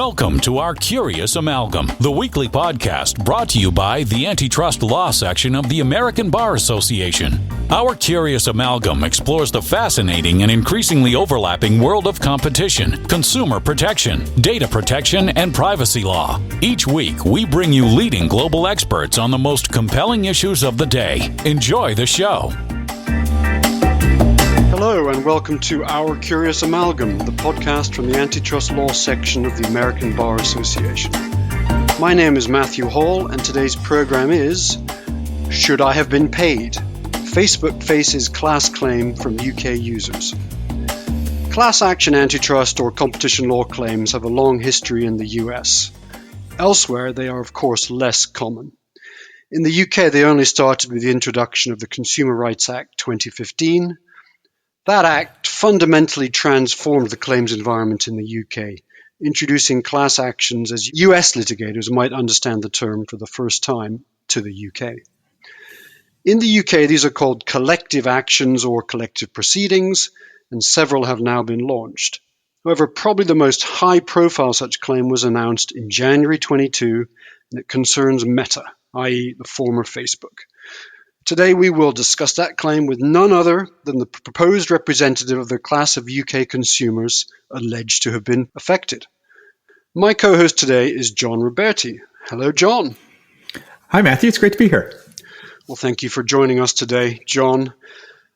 Welcome to our Curious Amalgam, the weekly podcast brought to you by the Antitrust Law section of the American Bar Association. Our Curious Amalgam explores the fascinating and increasingly overlapping world of competition, consumer protection, data protection, and privacy law. Each week, we bring you leading global experts on the most compelling issues of the day. Enjoy the show. Hello and welcome to Our Curious Amalgam, the podcast from the Antitrust Law section of the American Bar Association. My name is Matthew Hall and today's program is Should I Have Been Paid? Facebook faces class claim from UK users. Class action antitrust or competition law claims have a long history in the US. Elsewhere, they are of course less common. In the UK, they only started with the introduction of the Consumer Rights Act 2015. That act fundamentally transformed the claims environment in the UK, introducing class actions as US litigators might understand the term for the first time to the UK. In the UK, these are called collective actions or collective proceedings, and several have now been launched. However, probably the most high-profile such claim was announced in January 22, and it concerns Meta, i.e. the former Facebook. Today we will discuss that claim with none other than the proposed representative of the class of UK consumers alleged to have been affected. My co-host today is John Roberti. Hello, John. Hi, Matthew. It's great to be here. Well, thank you for joining us today, John.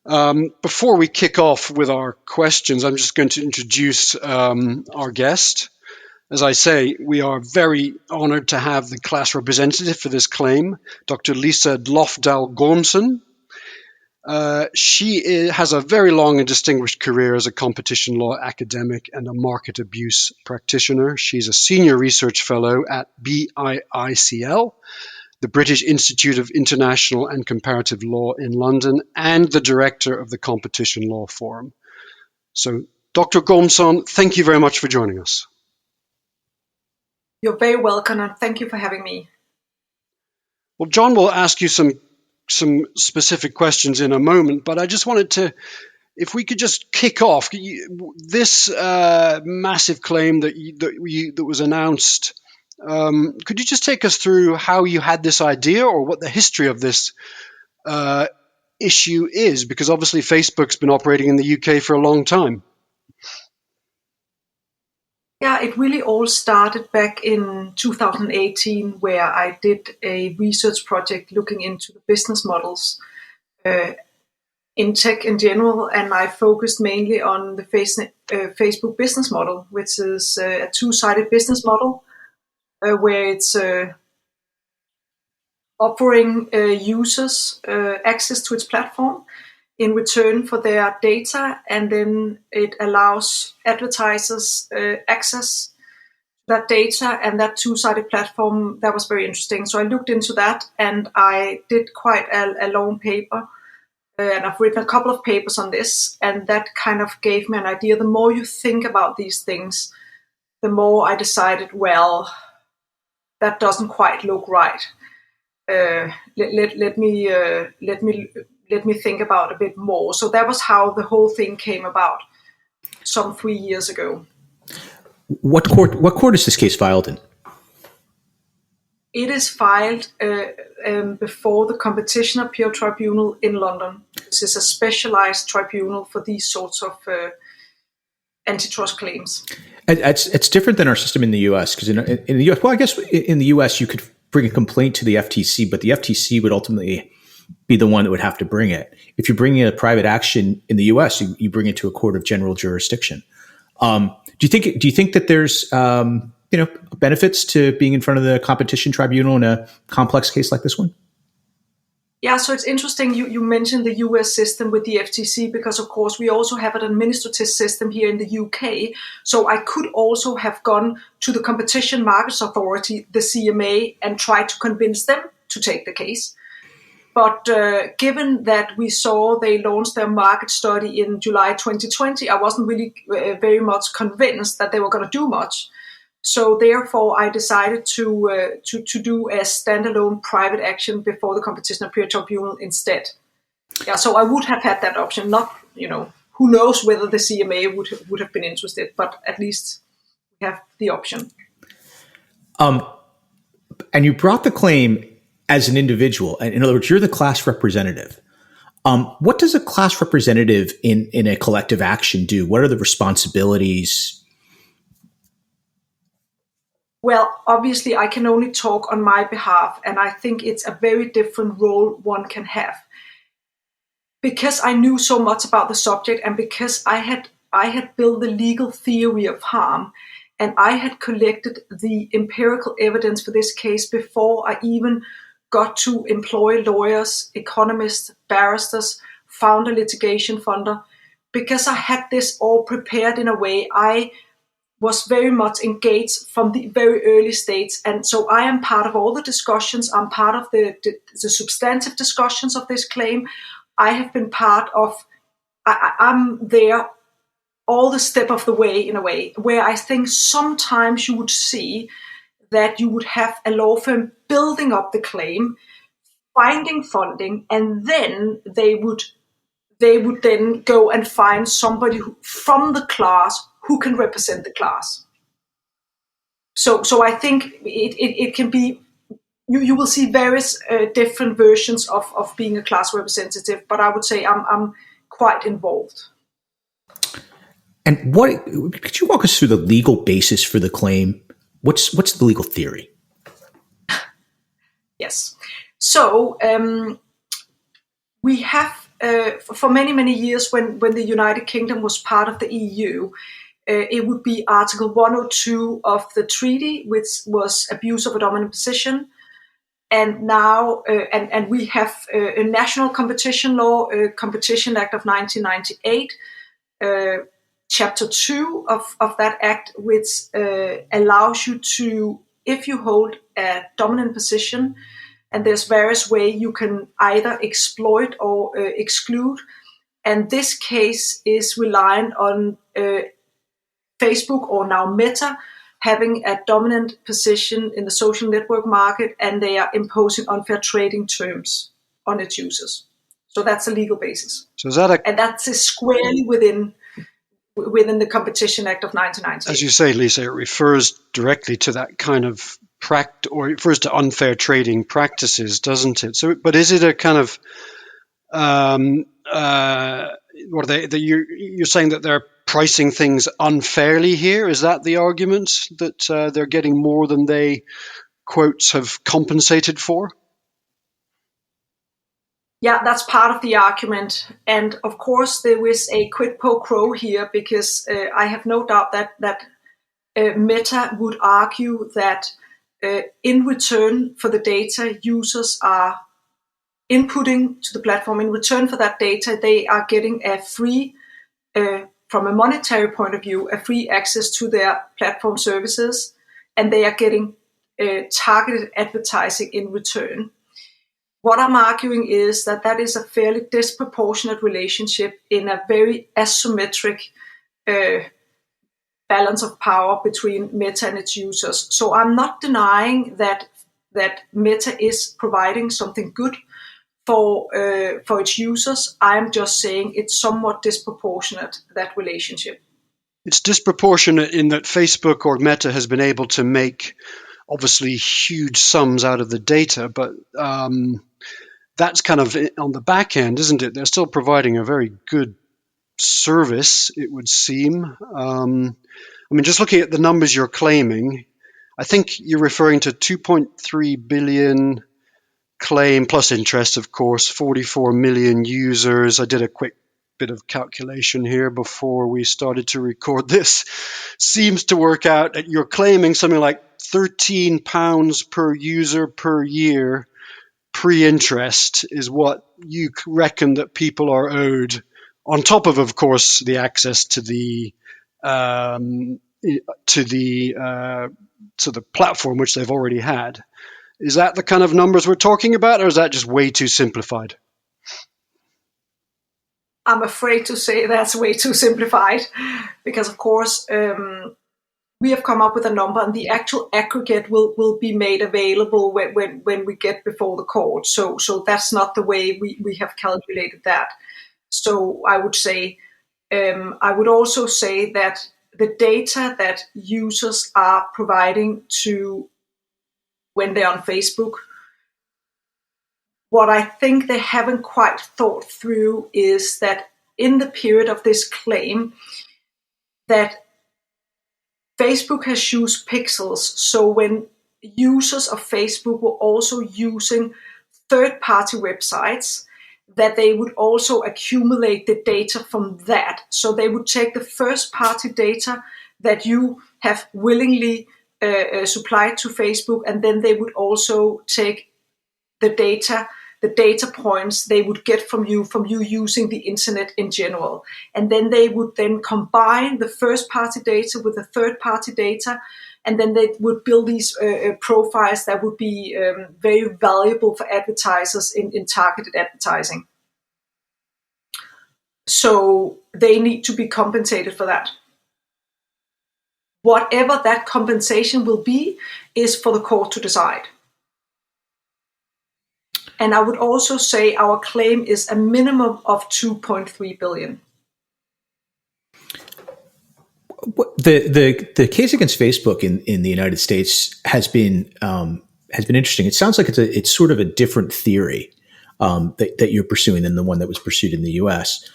Before we kick off with our questions, I'm just going to introduce our guest. As I say, we are very honored to have the class representative for this claim, Dr. Lisa Lofdahl-Gormsen. She has a very long and distinguished career as a competition law academic and a market abuse practitioner. She's a senior research fellow at BIICL, the British Institute of International and Comparative Law in London, and the director of the Competition Law Forum. So, Dr. Gormsen, thank you very much for joining us. You're very welcome, and thank you for having me. Well, John will ask you some specific questions in a moment, but I just wanted to, if we could just kick off this massive claim that was announced. Could you just take us through how you had this idea or what the history of this issue is? Because obviously Facebook's been operating in the UK for a long time. Yeah, it really all started back in 2018, where I did a research project looking into the business models in tech in general, and I focused mainly on the Facebook business model, which is a two-sided business model where it's offering users access to its platform in return for their data, and then it allows advertisers access that data and that two-sided platform. That was very interesting. So I looked into that and I did quite a long paper, and I've written a couple of papers on this, and that kind of gave me an idea. The more you think about these things, the more I decided, well, that doesn't quite look right. Let me think about a bit more. So that was how the whole thing came about some 3 years ago. What court is this case filed in? It is filed before the Competition Appeal Tribunal in London. This is a specialized tribunal for these sorts of antitrust claims. It's different than our system in the US, because in the US, well, I guess in the US you could bring a complaint to the FTC, but the FTC would ultimately be the one that would have to bring it. If you're bringing a private action in the U.S., you bring it to a court of general jurisdiction. Do you think that there's benefits to being in front of the competition tribunal in a complex case like this one? Yeah, so it's interesting you mentioned the US system with the FTC, because of course we also have an administrative system here in the UK. So I could also have gone to the Competition Markets Authority, the CMA, and tried to convince them to take the case. But given that we saw they launched their market study in July 2020, I wasn't really very much convinced that they were going to do much. So therefore, I decided to do a standalone private action before the Competition Appeal Tribunal instead. Yeah, so I would have had that option. Not, who knows whether the CMA would have been interested, but at least we have the option. And you brought the claim as an individual. And in other words, you're the class representative. What does a class representative in a collective action do? What are the responsibilities? Well, obviously, I can only talk on my behalf, and I think it's a very different role one can have. Because I knew so much about the subject, and because I had built the legal theory of harm, and I had collected the empirical evidence for this case before I even got to employ lawyers, economists, barristers, found a litigation funder. Because I had this all prepared in a way, I was very much engaged from the very early stage. And so I am part of all the discussions. I'm part of the substantive discussions of this claim. I have been part of, I'm there all the step of the way, in a way, where I think sometimes you would see that you would have a law firm building up the claim, finding funding, and then they would then go and find somebody from the class who can represent the class. So I think it can be, you will see various different versions of being a class representative, but I would say I'm quite involved. And could you walk us through the legal basis for the claim? What's the legal theory? Yes. So we have, for many, many years when the United Kingdom was part of the EU, it would be Article 102 of the treaty, which was abuse of a dominant position. And now, and we have a national competition law, Competition Act of 1998, Chapter 2 of that act, which allows you to, if you hold a dominant position, and there's various ways you can either exploit or exclude. And this case is relying on Facebook, or now Meta, having a dominant position in the social network market, and they are imposing unfair trading terms on its users. So that's a legal basis. So is that and that's squarely within the Competition Act of 1998. As you say, Lisa, it refers directly to that kind of or it refers to unfair trading practices, doesn't it? So, but is it a kind of what are they? You're saying that they're pricing things unfairly here? Is that the argument, that they're getting more than they, quotes, have compensated for? Yeah, that's part of the argument. And of course, there is a quid pro quo here, because I have no doubt that Meta would argue that in return for the data users are inputting to the platform, in return for that data, they are getting a free, from a monetary point of view, a free access to their platform services, and they are getting targeted advertising in return. What I'm arguing is that is a fairly disproportionate relationship in a very asymmetric balance of power between Meta and its users. So I'm not denying that Meta is providing something good for its users. I'm just saying it's somewhat disproportionate, that relationship. It's disproportionate in that Facebook or Meta has been able to make obviously huge sums out of the data, but that's kind of on the back end, isn't it? They're still providing a very good service, it would seem. I mean, just looking at the numbers you're claiming, I think you're referring to 2.3 billion claim plus interest, of course, 44 million users. I did a quick bit of calculation here before we started to record this. Seems to work out that you're claiming something like £13 per user per year pre-interest is what you reckon that people are owed, on top of course, the access to the platform which they've already had. Is that the kind of numbers we're talking about, or is that just way too simplified? I'm afraid to say that's way too simplified, because of course we have come up with a number, and the actual aggregate will be made available when we get before the court. So that's not the way we have calculated that. So I would say, I would also say that the data that users are providing to when they're on Facebook. What I think they haven't quite thought through is that in the period of this claim, that Facebook has used pixels. So when users of Facebook were also using third-party websites, that they would also accumulate the data from that. So they would take the first-party data that you have willingly supplied to Facebook, and then they would also take the data points they would get from you using the internet in general. And then they would then combine the first-party data with the third-party data, and then they would build these profiles that would be very valuable for advertisers in targeted advertising. So they need to be compensated for that. Whatever that compensation will be is for the court to decide. And I would also say our claim is a minimum of 2.3 billion. The case against Facebook in the United States has been interesting. It sounds like it's sort of a different theory that you're pursuing than the one that was pursued in the U.S.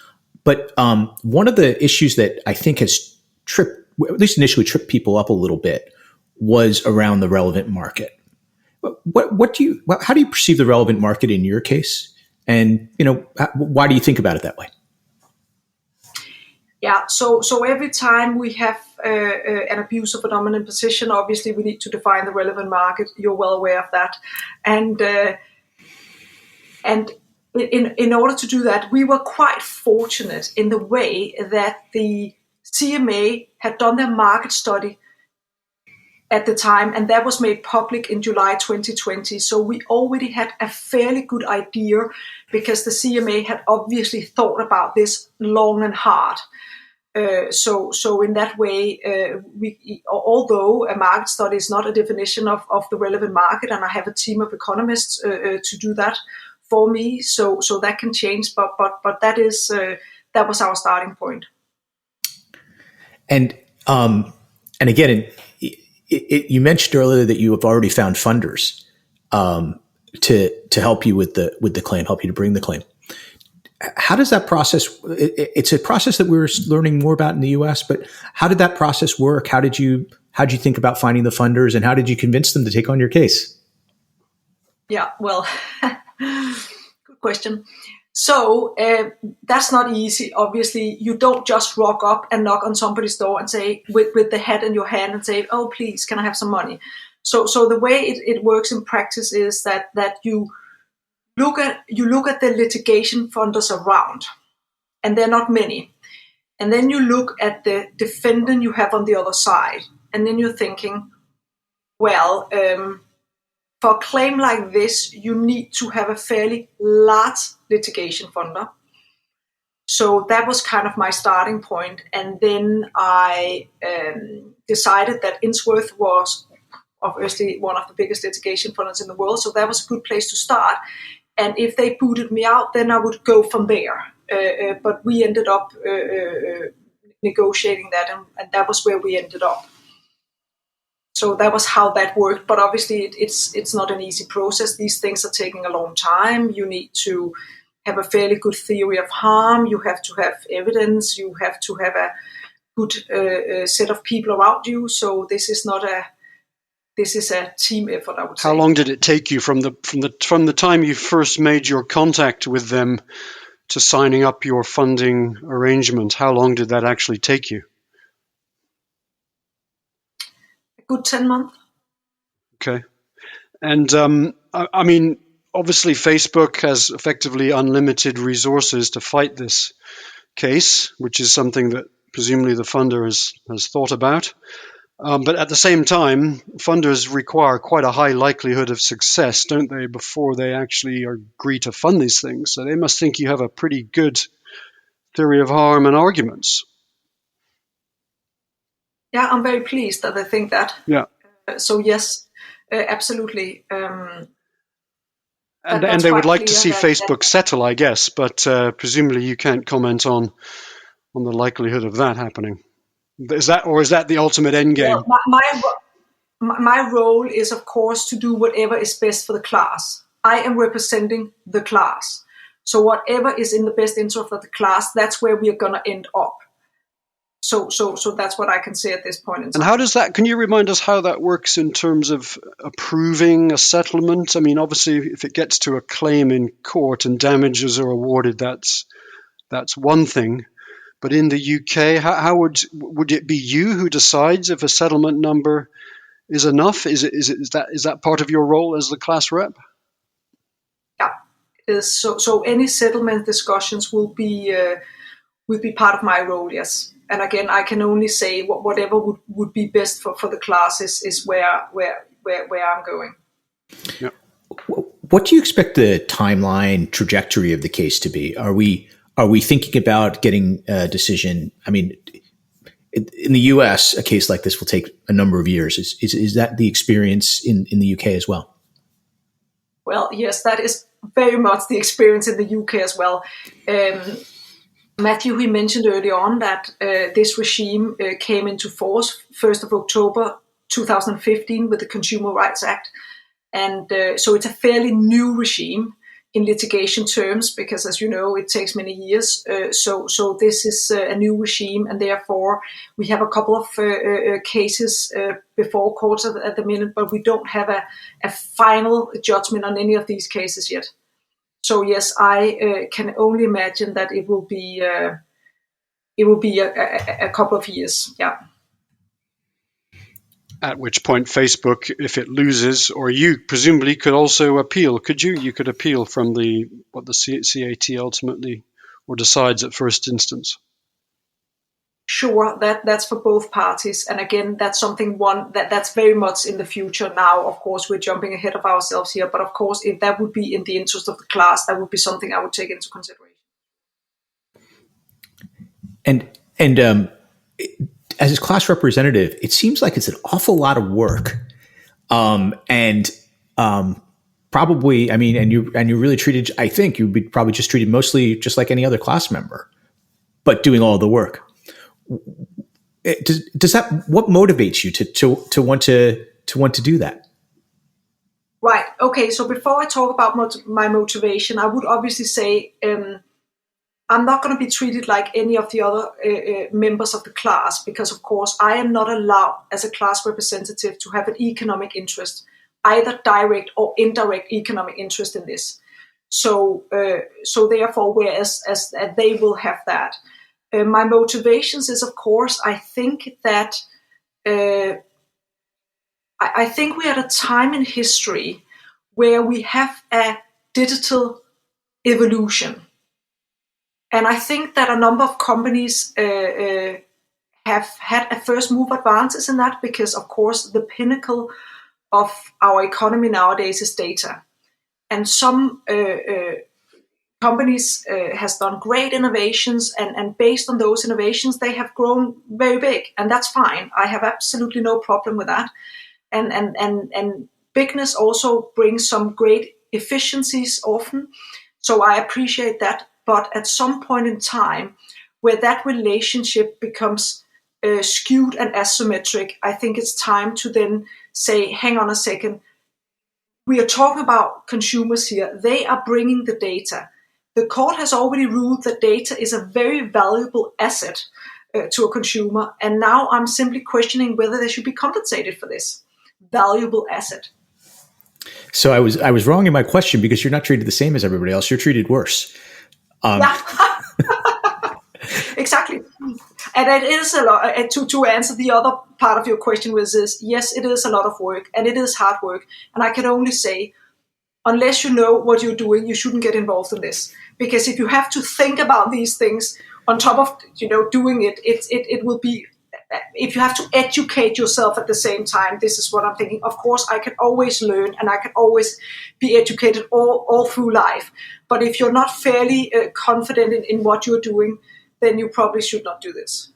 But one of the issues that I think has at least initially tripped people up a little bit, was around the relevant market. How do you perceive the relevant market in your case? And, why do you think about it that way? Yeah, so every time we have an abuse of a dominant position, obviously we need to define the relevant market. You're well aware of that. And in order to do that, we were quite fortunate in the way that the CMA had done their market study at the time, and that was made public in July 2020. So we already had a fairly good idea, because the CMA had obviously thought about this long and hard. So in that way, although a market study is not a definition of the relevant market, and I have a team of economists to do that for me, so that can change. But that was our starting point. And again, you mentioned earlier that you have already found funders to help you with the claim, help you to bring the claim. How does that process? It's a process that we're learning more about in the U.S. But how did that process work? How did you think about finding the funders, and how did you convince them to take on your case? Yeah, well, good question. So that's not easy. Obviously, you don't just rock up and knock on somebody's door and say, with the hat in your hand, and say, "Oh, please, can I have some money?" So the way it works in practice is that you look at the litigation funders around, and they're not many, and then you look at the defendant you have on the other side, and then you're thinking, well, for a claim like this, you need to have a fairly large litigation funder. So that was kind of my starting point. And then I decided that Insworth was obviously one of the biggest litigation funders in the world. So that was a good place to start. And if they booted me out, then I would go from there. But we ended up negotiating that, and that was where we ended up. So that was how that worked. But obviously, it's not an easy process. These things are taking a long time. You need to have a fairly good theory of harm. You have to have evidence. You have to have a good set of people around you. So this is a team effort, I would say. How long did it take you from the time you first made your contact with them to signing up your funding arrangement? How long did that actually take you? Good 10 months. Okay. And I mean, obviously Facebook has effectively unlimited resources to fight this case, which is something that presumably the funder has thought about. But at the same time, funders require quite a high likelihood of success, don't they, before they actually agree to fund these things? So they must think you have a pretty good theory of harm and arguments. Yeah, I'm very pleased that they think that. Yeah. So yes, absolutely. And they would like to see Facebook settle, I guess, but presumably you can't comment on the likelihood of that happening. Is that the ultimate end game? Well, my role is, of course, to do whatever is best for the class. I am representing the class. So whatever is in the best interest of the class, that's where we are going to end up. So that's what I can say at this point in time. And how does that, can you remind us how that works in terms of approving a settlement? I mean, obviously, if it gets to a claim in court and damages are awarded, that's one thing. But in the UK, how would it be you who decides if a settlement number is enough? Is that part of your role as the class rep? Yeah, it is. So any settlement discussions will be part of my role, yes. And again, I can only say whatever would be best for the class is where I'm going. Yeah. What do you expect the timeline trajectory of the case to be? Are we thinking about getting a decision? I mean, in the US, a case like this will take a number of years. Is that the experience in the UK as well? Well, yes, that is very much the experience in the UK as well. Matthew, he mentioned early on that this regime came into force 1st of October 2015 with the Consumer Rights Act. And so it's a fairly new regime in litigation terms, because as you know, it takes many years. So this is a new regime, and therefore we have a couple of cases before courts at the minute, but we don't have a final judgment on any of these cases yet. So yes, I can only imagine that it will be a couple of years. Yeah. At which point Facebook, if it loses, or you presumably could also appeal, could you? You could appeal from what the CAT ultimately or decides at first instance. Sure, that's for both parties. And again, that's something that's very much in the future now. Of course, we're jumping ahead of ourselves here. But of course, if that would be in the interest of the class, that would be something I would take into consideration. And as a class representative, it seems like it's an awful lot of work. Probably, I mean, and you're really treated, I think you'd be probably just treated mostly just like any other class member, but doing all the work. Does that, what motivates you to want to do that? Right. Okay. So before I talk about my motivation, I would obviously say I'm not going to be treated like any of the other members of the class, because of course I am not allowed as a class representative to have an economic interest, either direct or indirect economic interest in this. So therefore, whereas they will have that. My motivations is, of course, I think that I think we're at a time in history where we have a digital evolution. And I think that a number of companies have had a first move advantage in that, because, of course, the pinnacle of our economy nowadays is data. And some companies has done great innovations, and based on those innovations, they have grown very big, and that's fine. I have absolutely no problem with that. And bigness also brings some great efficiencies often, so I appreciate that. But at some point in time, where that relationship becomes skewed and asymmetric, I think it's time to then say, hang on a second, we are talking about consumers here. They are bringing the data. The court has already ruled that data is a very valuable asset to a consumer. And now I'm simply questioning whether they should be compensated for this valuable asset. So I was wrong in my question, because you're not treated the same as everybody else. You're treated worse. Yeah, exactly. And it is a lot. To answer the other part of your question, was is yes, it is a lot of work, and it is hard work. And I can only say, unless you know what you're doing, you shouldn't get involved in this. Because if you have to think about these things on top of doing it, it will be. If you have to educate yourself at the same time, this is what I'm thinking. Of course, I can always learn, and I can always be educated all through life. But if you're not fairly confident in what you're doing, then you probably should not do this.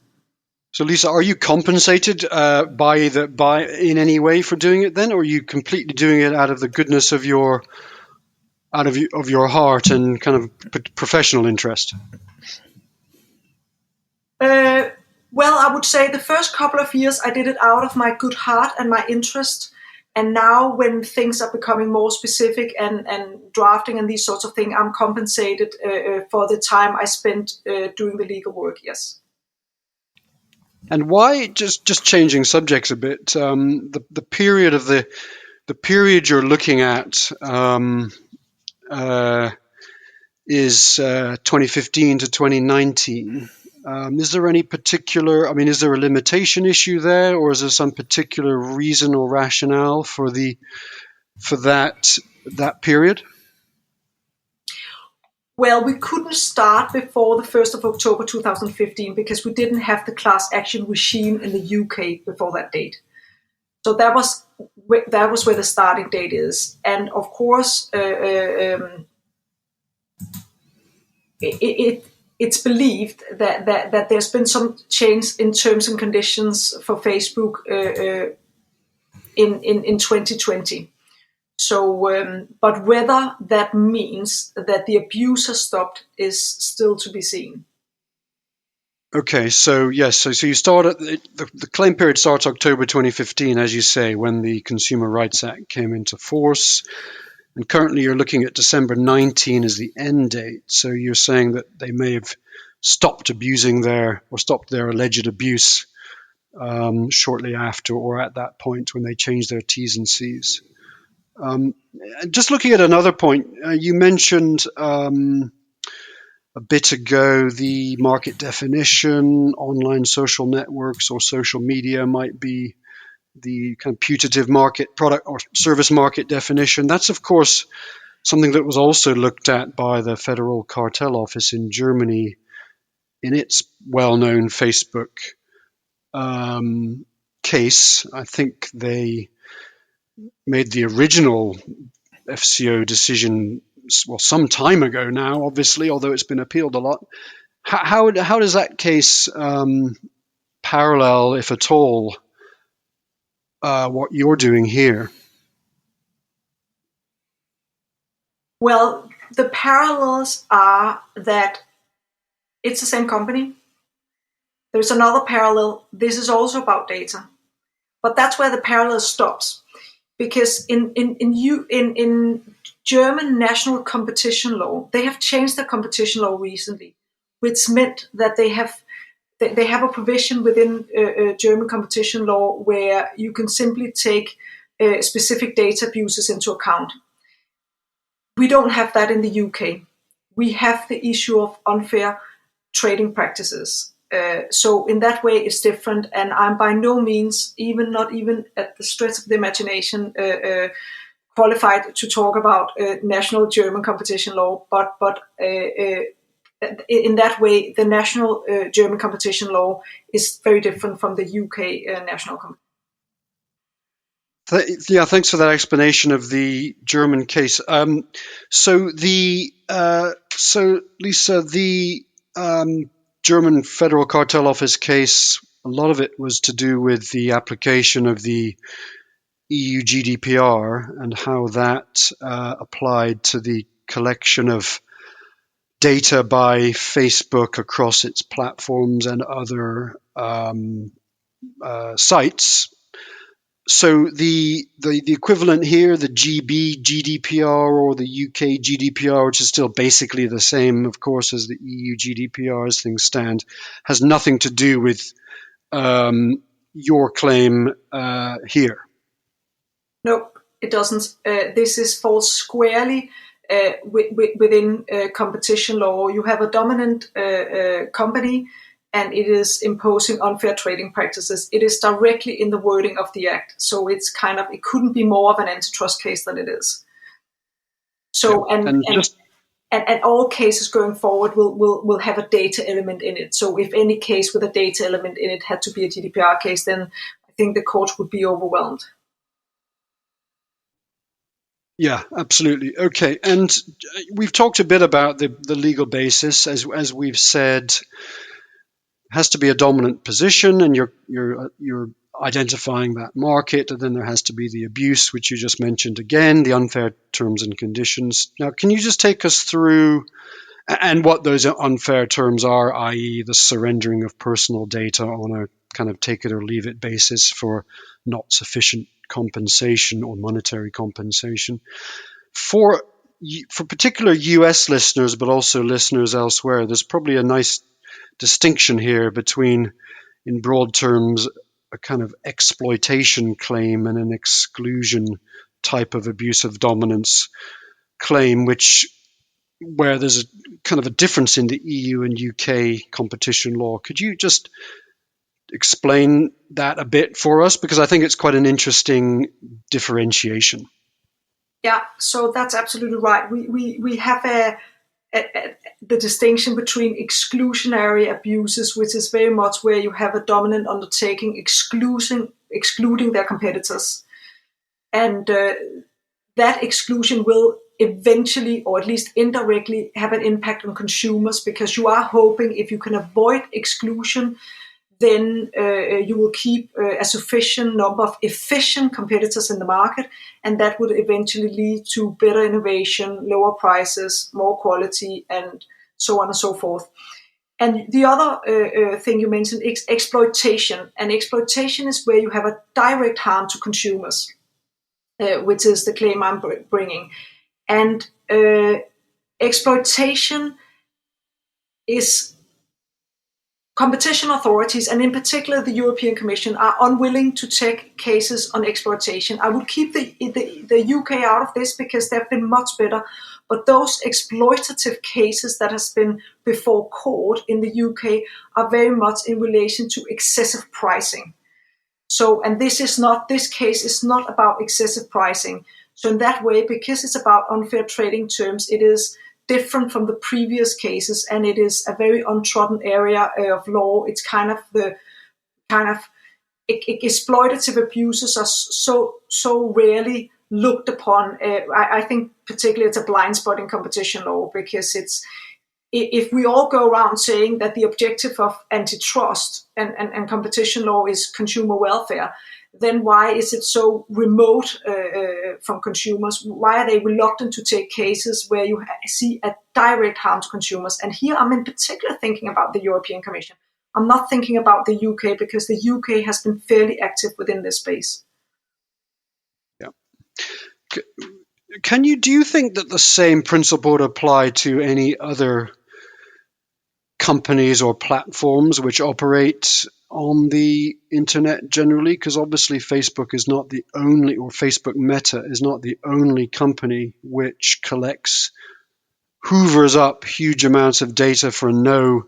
So, Lisa, are you compensated by in any way for doing it then, or are you completely doing it out of the goodness of your heart and kind of professional interest? Well, I would say the first couple of years I did it out of my good heart and my interest. And now when things are becoming more specific and drafting and these sorts of things, I'm compensated for the time I spent doing the legal work, yes. And why, just changing subjects a bit, the period of the period you're looking at is 2015 to 2019. Is there any particular, is there a limitation issue there, or is there some particular reason or rationale for that period? Well, we couldn't start before the 1st of October 2015 because we didn't have the class action regime in the UK before that date. So that was where the starting date is. And of course, it's believed that there's been some change in terms and conditions for Facebook in 2020. So, but whether that means that the abuse has stopped is still to be seen. Okay, so yes, so you start at the claim period starts October 2015, as you say, when the Consumer Rights Act came into force, and currently you're looking at December 19 as the end date. So you're saying that they may have stopped their alleged abuse shortly after or at that point when they changed their T's and C's. Just looking at another point, you mentioned a bit ago the market definition, online social networks or social media might be the kind of putative market product or service market definition. That's, of course, something that was also looked at by the Federal Cartel Office in Germany in its well-known Facebook case. I think they made the original FCO decision, well, some time ago now, obviously, although it's been appealed a lot. How does that case parallel, if at all, what you're doing here? Well, the parallels are that it's the same company. There's another parallel. This is also about data. But that's where the parallel stops. Because in German national competition law, they have changed their competition law recently, which meant that they have a provision within German competition law where you can simply take specific data abuses into account. We don't have that in the UK. We have the issue of unfair trading practices. So in that way, it's different. And I'm by no means, not even at the stretch of the imagination, qualified to talk about national German competition law. But in that way, the national German competition law is very different from the UK national competition. Yeah, thanks for that explanation of the German case. So Lisa, the German Federal Cartel Office case, a lot of it was to do with the application of the EU GDPR and how that applied to the collection of data by Facebook across its platforms and other sites. So the equivalent here, the GB GDPR or the UK GDPR, which is still basically the same, of course, as the EU GDPR as things stand, has nothing to do with your claim here. Nope, it doesn't. This falls squarely within competition law. You have a dominant company, and it is imposing unfair trading practices. It is directly in the wording of the act. So it couldn't be more of an antitrust case than it is. So, yeah, and all cases going forward will have a data element in it. So if any case with a data element in it had to be a GDPR case, then I think the courts would be overwhelmed. Yeah, absolutely. Okay, and we've talked a bit about the legal basis, as we've said. Has to be a dominant position, and you're identifying that market, and then there has to be the abuse, which you just mentioned again, the unfair terms and conditions. Now, can you just take us through and what those unfair terms are, i.e. the surrendering of personal data on a kind of take it or leave it basis for not sufficient compensation or monetary compensation. For particular US listeners, but also listeners elsewhere, there's probably a nice distinction here between, in broad terms, a kind of exploitation claim and an exclusion type of abusive dominance claim, where there's a kind of a difference in the EU and UK competition law. Could you just explain that a bit for us? Because I think it's quite an interesting differentiation. Yeah, so that's absolutely right. We have the distinction between exclusionary abuses, which is very much where you have a dominant undertaking excluding their competitors. And that exclusion will eventually, or at least indirectly, have an impact on consumers, because you are hoping if you can avoid exclusion, then you will keep a sufficient number of efficient competitors in the market, and that would eventually lead to better innovation, lower prices, more quality, and so on and so forth. And the other thing you mentioned is exploitation. And exploitation is where you have a direct harm to consumers, which is the claim I'm bringing. And exploitation is competition authorities, and in particular the European Commission, are unwilling to take cases on exploitation. I would keep the UK out of this because they've been much better. But those exploitative cases that has been before court in the UK are very much in relation to excessive pricing. So, and this case is not about excessive pricing. So in that way, because it's about unfair trading terms, it is different from the previous cases, and it is a very untrodden area of law. It's exploitative abuses are so rarely looked upon. I think particularly it's a blind spot in competition law, because if we all go around saying that the objective of antitrust and competition law is consumer welfare, then why is it so remote from consumers? Why are they reluctant to take cases where you see a direct harm to consumers? And here I'm in particular thinking about the European Commission. I'm not thinking about the UK, because the UK has been fairly active within this space. Yeah. Do you think that the same principle would apply to any other companies or platforms which operate on the internet generally? Because obviously Facebook is not the only, or Facebook Meta is not the only company which hoovers up huge amounts of data for no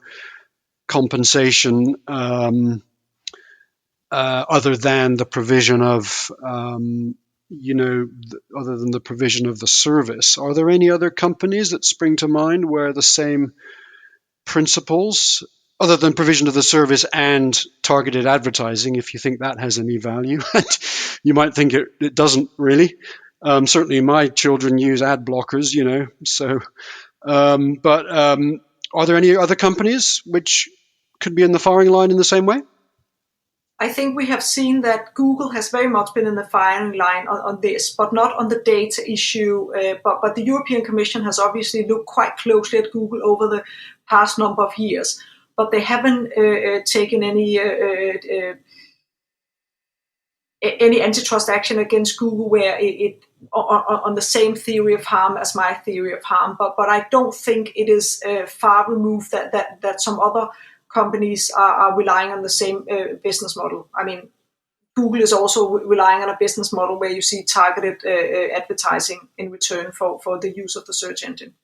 compensation other than the provision of other than the provision of the service. Are there any other companies that spring to mind where the same principles, other than provision of the service and targeted advertising, if you think that has any value? You might think it doesn't really. Certainly my children use ad blockers, so but are there any other companies which could be in the firing line in the same way? I think we have seen that Google has very much been in the firing line on this, but not on the data issue. But the European Commission has obviously looked quite closely at Google over the past number of years. But they haven't taken any antitrust action against Google where it on the same theory of harm as my theory of harm. But I don't think it is far removed that some other companies are relying on the same business model. I mean, Google is also relying on a business model where you see targeted advertising in return for the use of the search engine.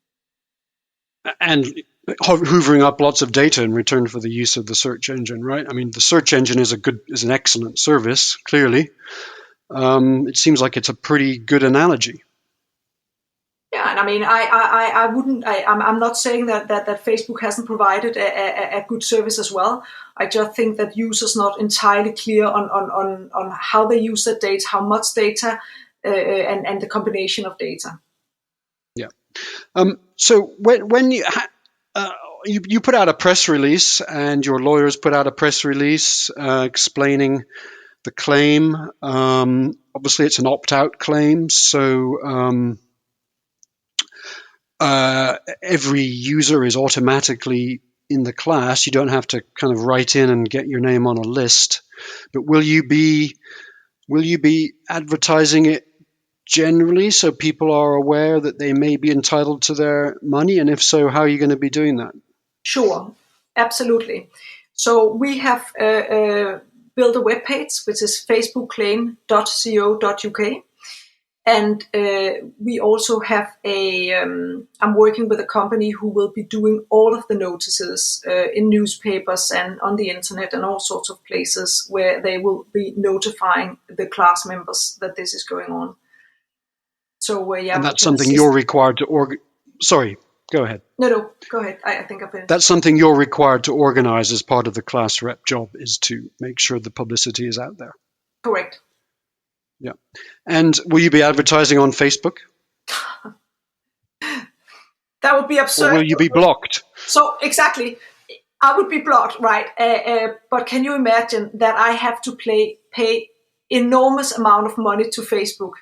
And hoovering up lots of data in return for the use of the search engine, right? I mean, the search engine is an excellent service, clearly. It seems like it's a pretty good analogy. Yeah, and I mean, I'm not saying that Facebook hasn't provided a good service as well. I just think that users not entirely clear on how they use that data, how much data, and the combination of data. Yeah. So when you put out a press release, and your lawyers put out a press release explaining the claim. Obviously, it's an opt-out claim, so. every user is automatically in the class. You don't have to kind of write in and get your name on a list. But will you be advertising it generally so people are aware that they may be entitled to their money? And if so, how are you going to be doing that? Sure, absolutely. So we have built a webpage, which is facebookclaim.co.uk. And we also have I'm working with a company who will be doing all of the notices in newspapers and on the internet and all sorts of places where they will be notifying the class members that this is going on. So, and that's something you're required to Sorry, go ahead. No, go ahead. I think I've finished. That's something you're required to organize as part of the class rep job, is to make sure the publicity is out there. Correct. Yeah. And will you be advertising on Facebook? That would be absurd. Or will you be blocked? So, exactly. I would be blocked, right? But can you imagine that I have to pay enormous amount of money to Facebook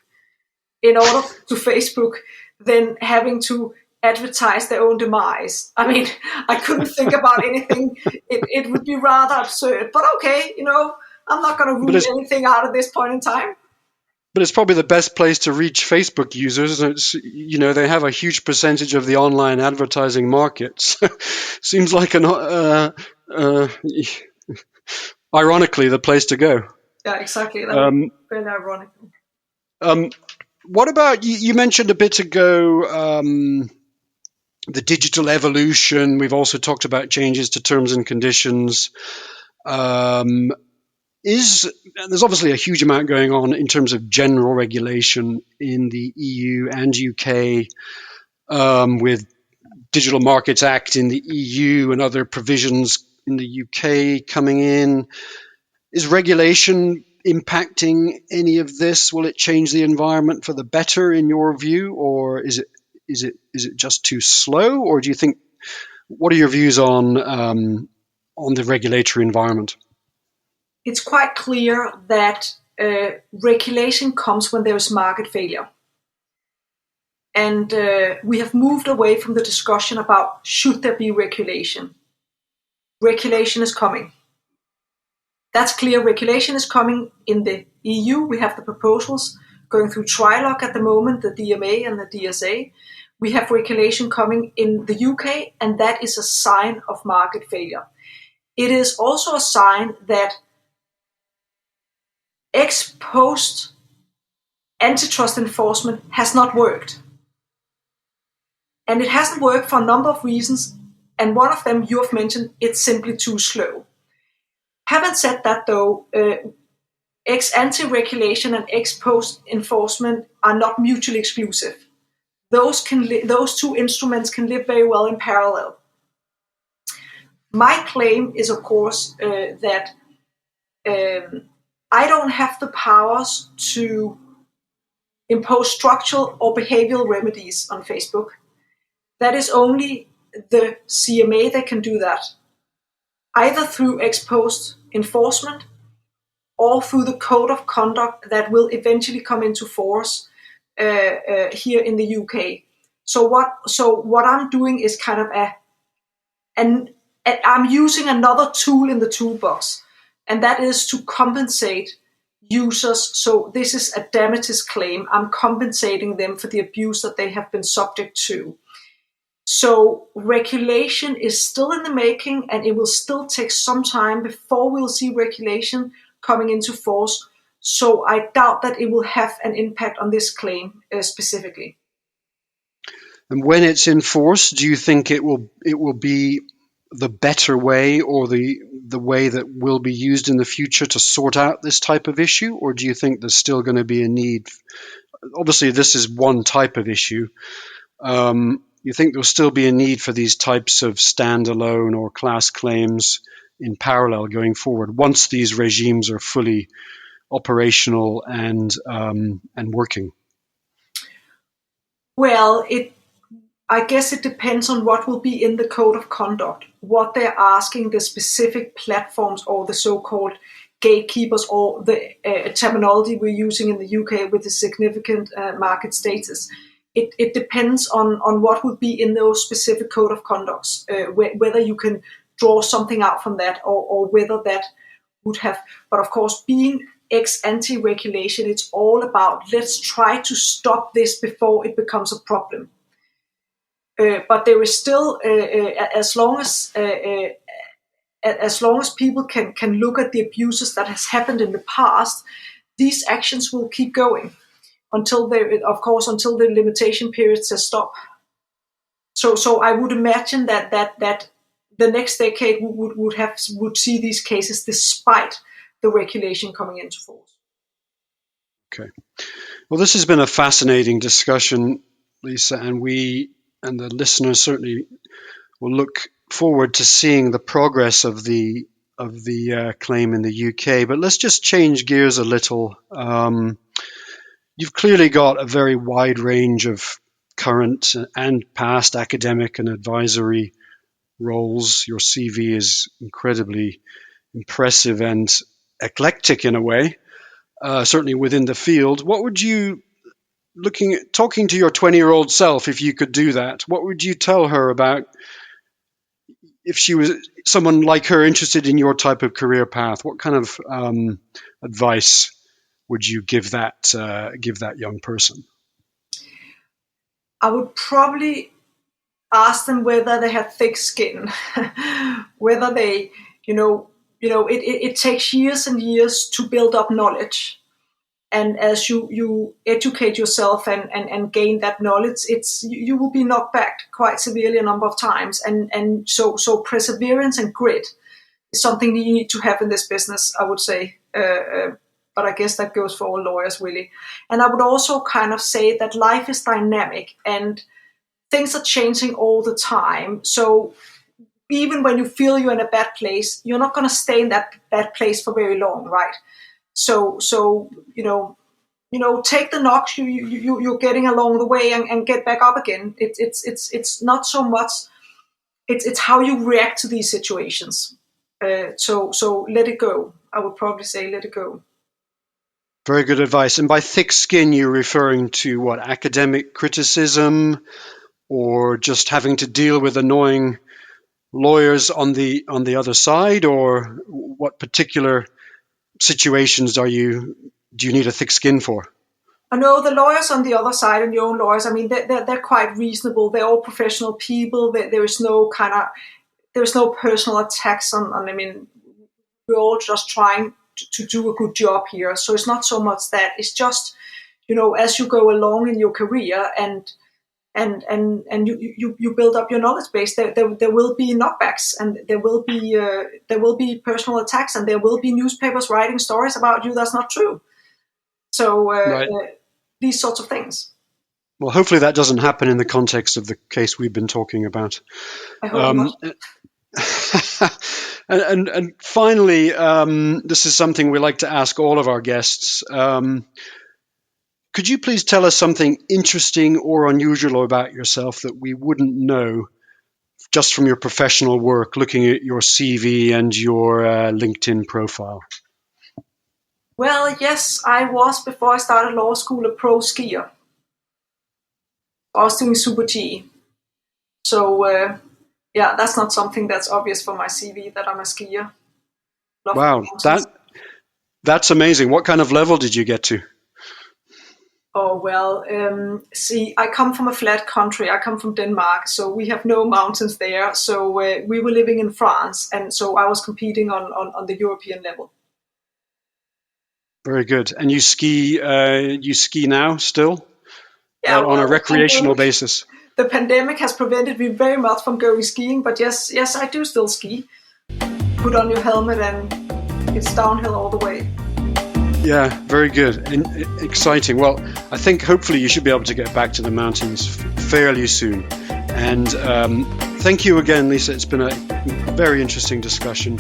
in order to Facebook then having to advertise their own demise? I mean, I couldn't think about anything. It would be rather absurd. But okay, I'm not going to rule anything out at this point in time. But it's probably the best place to reach Facebook users. They have a huge percentage of the online advertising market. Seems like ironically the place to go. Yeah, exactly. That would be very ironic. What about, you mentioned a bit ago the digital evolution. We've also talked about changes to terms and conditions. There's obviously a huge amount going on in terms of general regulation in the EU and UK, with Digital Markets Act in the EU and other provisions in the UK coming in. Is regulation impacting any of this? Will it change the environment for the better in your view, or is it just too slow? Or do you think, what are your views on the regulatory environment? It's quite clear that regulation comes when there is market failure. And we have moved away from the discussion about should there be regulation. Regulation is coming. That's clear. Regulation is coming in the EU. We have the proposals going through trilogue at the moment, the DMA and the DSA. We have regulation coming in the UK, and that is a sign of market failure. It is also a sign that ex post antitrust enforcement has not worked. And it hasn't worked for a number of reasons. And one of them you have mentioned, it's simply too slow. Having said that though, ex ante regulation and ex post enforcement are not mutually exclusive. Those two instruments can live very well in parallel. My claim is, of course, that I don't have the powers to impose structural or behavioral remedies on Facebook. That is only the CMA that can do that, either through ex post enforcement or through the code of conduct that will eventually come into force here in the UK. So what I'm doing is kind of and I'm using another tool in the toolbox, and that is to compensate users. So this is a damages claim. I'm compensating them for the abuse that they have been subject to. So regulation is still in the making, and it will still take some time before we'll see regulation coming into force. So I doubt that it will have an impact on this claim specifically. And when it's enforced, do you think it will be the better way, or the way that will be used in the future to sort out this type of issue? Or do you think there's still going to be a need? Obviously, this is one type of issue. You think there'll still be a need for these types of standalone or class claims in parallel going forward once these regimes are fully operational and working? Well, I guess it depends on what will be in the code of conduct, what they're asking the specific platforms or the so-called gatekeepers, or the terminology we're using in the UK with the significant market status. it depends on what would be in those specific code of conducts, whether you can draw something out from that, or whether that would have. But of course, being ex-ante regulation, it's all about let's try to stop this before it becomes a problem. But there is still, as long as people can look at the abuses that has happened in the past, these actions will keep going until the limitation period says stop. So I would imagine that the next decade would see these cases despite the regulation coming into force. Okay. Well, this has been a fascinating discussion, Lisa, and we and the listeners certainly will look forward to seeing the progress of the claim in the UK. But let's just change gears a little. You've clearly got a very wide range of current and past academic and advisory roles. Your CV is incredibly impressive and eclectic in a way, certainly within the field. What would you, talking to your 20-year-old self, if you could do that, what would you tell her about if she was someone like her interested in your type of career path? What kind of advice would you give that young person? I would probably ask them whether they have thick skin, whether they, it takes years and years to build up knowledge. And as you educate yourself and gain that knowledge, you will be knocked back quite severely a number of times. And so perseverance and grit is something you need to have in this business, I would say. But I guess that goes for all lawyers, really. And I would also kind of say that life is dynamic and things are changing all the time. So even when you feel you're in a bad place, you're not going to stay in that bad place for very long, right? So take the knocks you're getting along the way and get back up again. It's not so much. It's how you react to these situations. So let it go. I would probably say let it go. Very good advice. And by thick skin, you're referring to what, academic criticism, or just having to deal with annoying lawyers on the other side, or what particular situations do you need a thick skin for? I know the lawyers on the other side and your own lawyers, I mean, they're quite reasonable. They're all professional people. There's no personal attacks on, I mean, we're all just trying to do a good job here. So it's not so much that. It's just, as you go along in your career and you build up your knowledge base, there will be knockbacks, and there will be personal attacks, and there will be newspapers writing stories about you that's not true. So right. These sorts of things. Well, hopefully that doesn't happen in the context of the case we've been talking about. I hope not. And finally, this is something we like to ask all of our guests. Could you please tell us something interesting or unusual about yourself that we wouldn't know just from your professional work, looking at your CV and your LinkedIn profile? Well, yes, I was, before I started law school, a pro skier. I was doing Super G. So, that's not something that's obvious from my CV, that I'm a skier. Wow, that's amazing. What kind of level did you get to? Oh, well, I come from a flat country. I come from Denmark, so we have no mountains there. So we were living in France, and so I was competing on the European level. Very good. And you ski now still? Yeah, on a recreational basis? The pandemic has prevented me very much from going skiing, but yes, I do still ski. Put on your helmet and it's downhill all the way. Yeah, very good and exciting. Well, I think hopefully you should be able to get back to the mountains fairly soon. And thank you again, Lisa. It's been a very interesting discussion.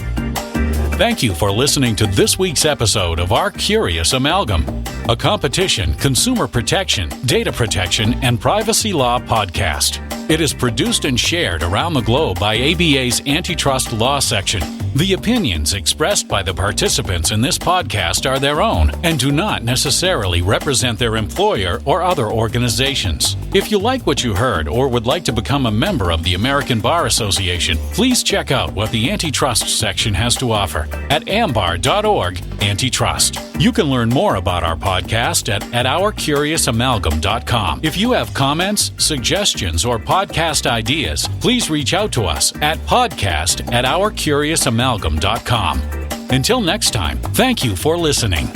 Thank you for listening to this week's episode of Our Curious Amalgam, a competition, consumer protection, data protection, and privacy law podcast. It is produced and shared around the globe by ABA's Antitrust Law Section. The opinions expressed by the participants in this podcast are their own and do not necessarily represent their employer or other organizations. If you like what you heard or would like to become a member of the American Bar Association, please check out what the Antitrust section has to offer at ambar.org/antitrust. You can learn more about our podcast at ourcuriousamalgam.com. If you have comments, suggestions, or podcast ideas, please reach out to us at podcast@ourcuriousamalgam.com. Until next time, thank you for listening.